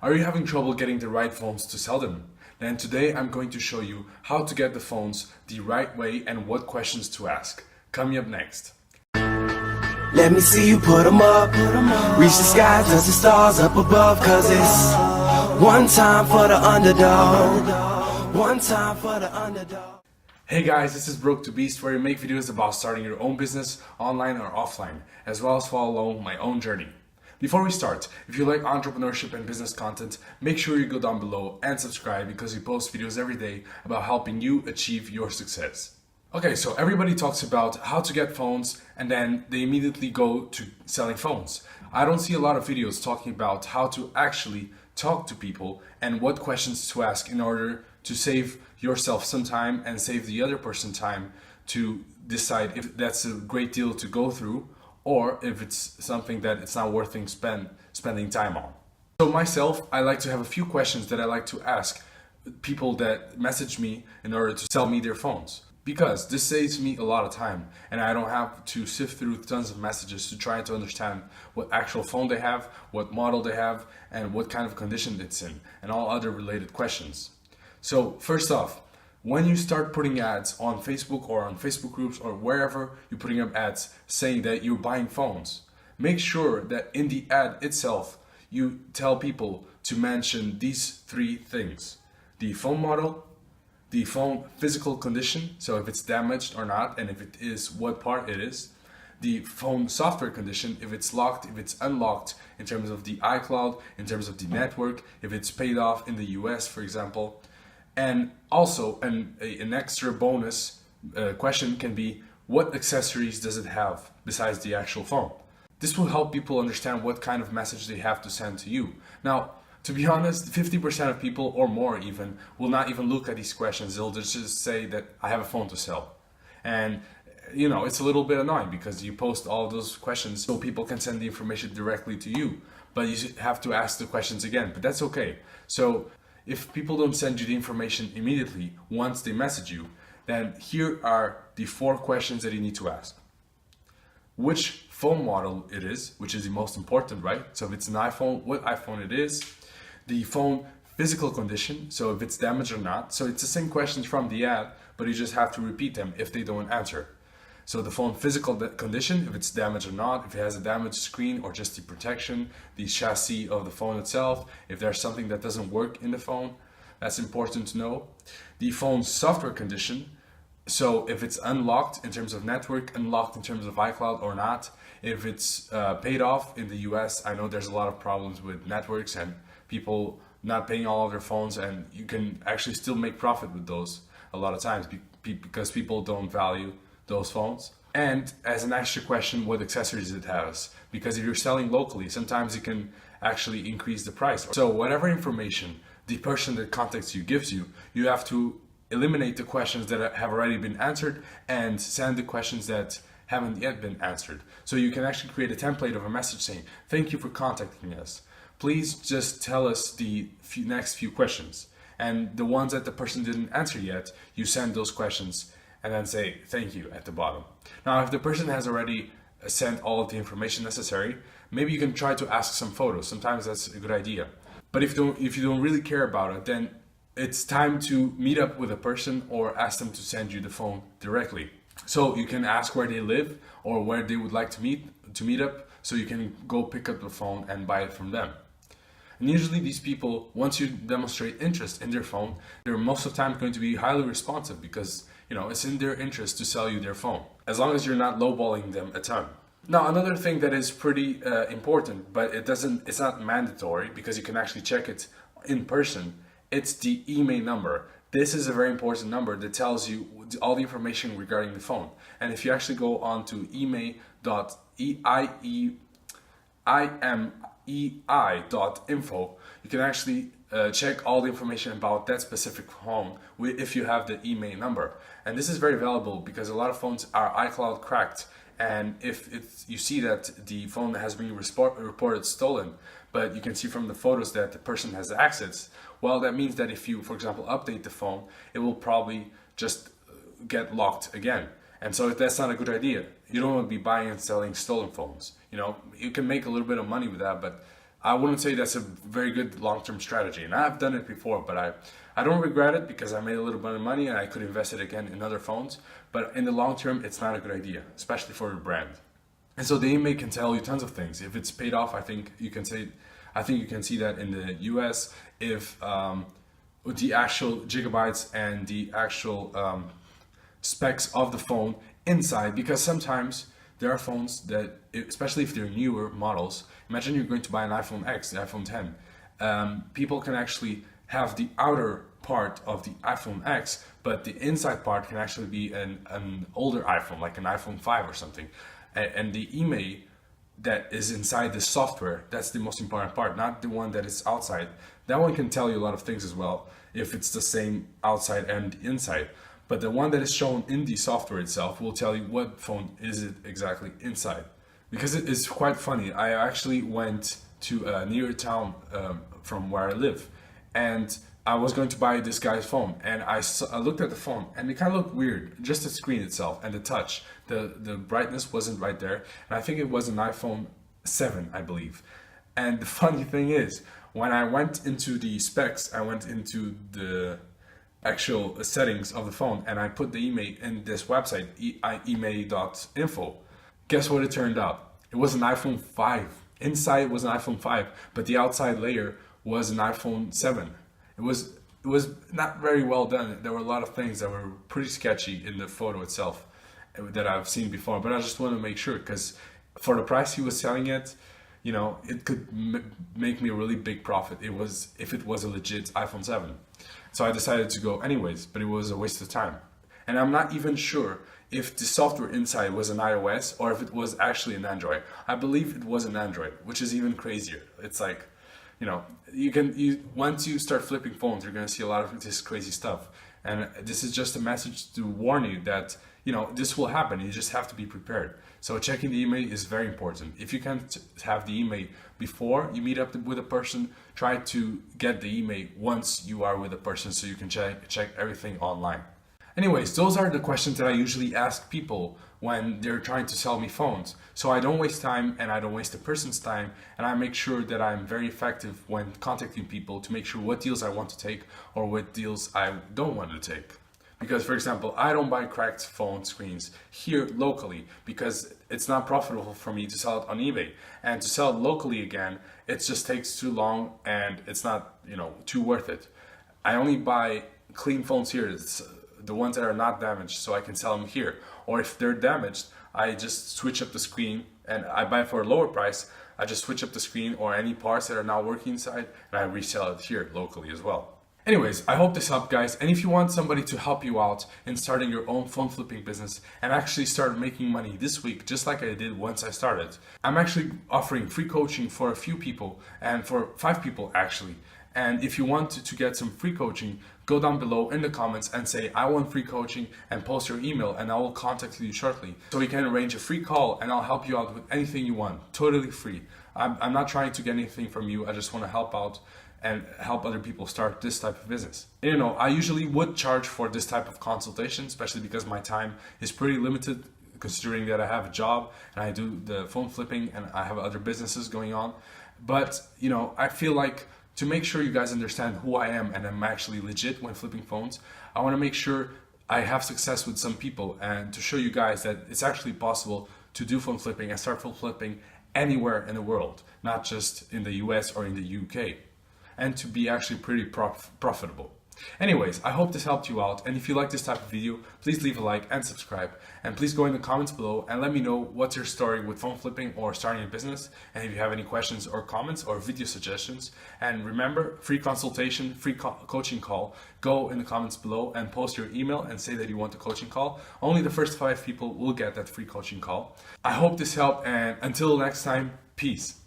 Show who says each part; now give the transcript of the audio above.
Speaker 1: Are you having trouble getting the right phones to sell them? Then today I'm going to show you how to get the phones the right way and what questions to ask. Coming up next.
Speaker 2: Let me see you put 'em up. Reach the skies, touch the stars up above. Cause it's one time for the underdog. One time for the underdog.
Speaker 1: Hey guys, this is Broke to Beast, where I make videos about starting your own business, online or offline, as well as follow my own journey. Before we start, if you like entrepreneurship and business content, make sure you go down below and subscribe because we post videos every day about helping you achieve your success. Okay, so everybody talks about how to get phones and then they immediately go to selling phones. I don't see a lot of videos talking about how to actually talk to people and what questions to ask in order to save yourself some time and save the other person time to decide if that's a great deal to go through or if it's something that it's not worth spending time on. So myself, I like to have a few questions that I like to ask people that message me in order to sell me their phones. Because this saves me a lot of time and I don't have to sift through tons of messages to try to understand what actual phone they have, what model they have, and what kind of condition it's in, and all other related questions. So first off, when you start putting ads on Facebook or on Facebook groups or wherever you're putting up ads saying that you're buying phones, make sure that in the ad itself you tell people to mention these three things: the phone model, the phone physical condition, so if it's damaged or not, and if it is, what part it is, the phone software condition, if it's locked, if it's unlocked, in terms of the iCloud, in terms of the network, if it's paid off in the US, for example. And also an extra bonus question can be, what accessories does it have besides the actual phone? This will help people understand what kind of message they have to send to you. Now, to be honest, 50% of people or more even will not even look at these questions. They'll just say that I have a phone to sell. And you know, it's a little bit annoying because you post all those questions so people can send the information directly to you. But you have to ask the questions again, but that's okay. So if people don't send you the information immediately once they message you, then here are the 4 questions that you need to ask. Which phone model it is, which is the most important, right? So if it's an iPhone, what iPhone it is. The phone physical condition, so if it's damaged or not. So it's the same questions from the ad, but you just have to repeat them if they don't answer. So the phone physical condition, if it's damaged or not, if it has a damaged screen or just the protection, the chassis of the phone itself, if there's something that doesn't work in the phone, that's important to know. The phone's software condition, so if it's unlocked in terms of network, unlocked in terms of iCloud or not, if it's paid off in the US. I know there's a lot of problems with networks and people not paying all of their phones, and you can actually still make profit with those a lot of times because people don't value those phones. And as an extra question, what accessories it has, because if you're selling locally, sometimes it can actually increase the price. So whatever information the person that contacts you gives you, you have to eliminate the questions that have already been answered and send the questions that haven't yet been answered. So you can actually create a template of a message saying, thank you for contacting us. Please just tell us the next few questions. And the ones that the person didn't answer yet, you send those questions and then say thank you at the bottom. Now, if the person has already sent all of the information necessary, maybe you can try to ask some photos. Sometimes that's a good idea. But if you don't really care about it, then it's time to meet up with a person or ask them to send you the phone directly. So you can ask where they live or where they would like to meet up, so you can go pick up the phone and buy it from them. And usually these people, once you demonstrate interest in their phone, they're most of the time going to be highly responsive because, you know, it's in their interest to sell you their phone, as long as you're not lowballing them a ton. Now, another thing that is pretty important, but it's not mandatory because you can actually check it in person, it's the IMEI number. This is a very important number that tells you all the information regarding the phone. And if you actually go on to imei.info, you can actually check all the information about that specific phone if you have the IMEI number. And this is very valuable because a lot of phones are iCloud cracked, and if you see that the phone has been reported stolen, but you can see from the photos that the person has access, well, that means that if you, for example, update the phone, it will probably just get locked again. And so that's not a good idea. You don't want to be buying and selling stolen phones. You know, you can make a little bit of money with that, but I wouldn't say that's a very good long-term strategy. And I've done it before, but I don't regret it because I made a little bit of money and I could invest it again in other phones. But in the long term, it's not a good idea, especially for your brand. And so the email can tell you tons of things. If it's paid off, I think you can see that in the US. If the actual gigabytes and the actual specs of the phone inside, because sometimes there are phones that, especially if they're newer models, imagine you're going to buy an iPhone X, the iPhone 10. People can actually have the outer part of the iPhone X, but the inside part can actually be an older iPhone, like an iPhone 5 or something. And the email that is inside the software, that's the most important part, not the one that is outside. That one can tell you a lot of things as well, if it's the same outside and inside. But the one that is shown in the software itself will tell you what phone is it exactly inside. Because it is quite funny. I actually went to a near town from where I live, and I was going to buy this guy's phone, and I looked at the phone, and it kind of looked weird. Just the screen itself and the touch, the brightness wasn't right there, and I think it was an iPhone 7, I believe. And the funny thing is, when I went into the specs, I went into the actual settings of the phone, and I put the email in this website, email.info. Guess what it turned out? It was an iPhone 5. Inside was an iPhone 5, but the outside layer was an iPhone 7. It was not very well done. There were a lot of things that were pretty sketchy in the photo itself that I've seen before, but I just want to make sure, because for the price he was selling it, you know, it could make me a really big profit. If it was a legit iPhone 7. So I decided to go anyways, but it was a waste of time. And I'm not even sure if the software inside was an iOS or if it was actually an Android. I believe it was an Android, which is even crazier. It's like, you know, once you start flipping phones, you're gonna see a lot of this crazy stuff. And this is just a message to warn you that, you know, this will happen. You just have to be prepared. So checking the email is very important. If you can't have the email before you meet up with a person, try to get the email once you are with a person so you can check everything online. Anyways, those are the questions that I usually ask people when they're trying to sell me phones. So I don't waste time and I don't waste the person's time, and I make sure that I'm very effective when contacting people to make sure what deals I want to take or what deals I don't want to take. Because, for example, I don't buy cracked phone screens here locally because it's not profitable for me to sell it on eBay. And to sell it locally again, it just takes too long and it's not, you know, too worth it. I only buy clean phones here. It's the ones that are not damaged, so I can sell them here. Or if they're damaged, I just switch up the screen and I buy for a lower price. I just switch up the screen or any parts that are not working inside, and I resell it here locally as well. Anyways, I hope this helped, guys. And if you want somebody to help you out in starting your own phone flipping business and actually start making money this week, just like I did once I started, I'm actually offering free coaching for a few people, and for 5 people actually. And if you want to get some free coaching, go down below in the comments and say, I want free coaching, and post your email, and I will contact you shortly. So we can arrange a free call and I'll help you out with anything you want, totally free. I'm not trying to get anything from you. I just want to help out and help other people start this type of business. And, you know, I usually would charge for this type of consultation, especially because my time is pretty limited, considering that I have a job and I do the phone flipping and I have other businesses going on. But, you know, I feel like to make sure you guys understand who I am and I'm actually legit when flipping phones, I want to make sure I have success with some people, and to show you guys that it's actually possible to do phone flipping and start phone flipping anywhere in the world, not just in the US or in the UK, and to be actually pretty profitable. Anyways, I hope this helped you out, and if you like this type of video, please leave a like and subscribe, and please go in the comments below and let me know what's your story with phone flipping or starting a business, and if you have any questions or comments or video suggestions. And remember, free consultation, free coaching call. Go in the comments below and post your email and say that you want a coaching call. Only the first 5 people will get that free coaching call. I hope this helped, and until next time, peace.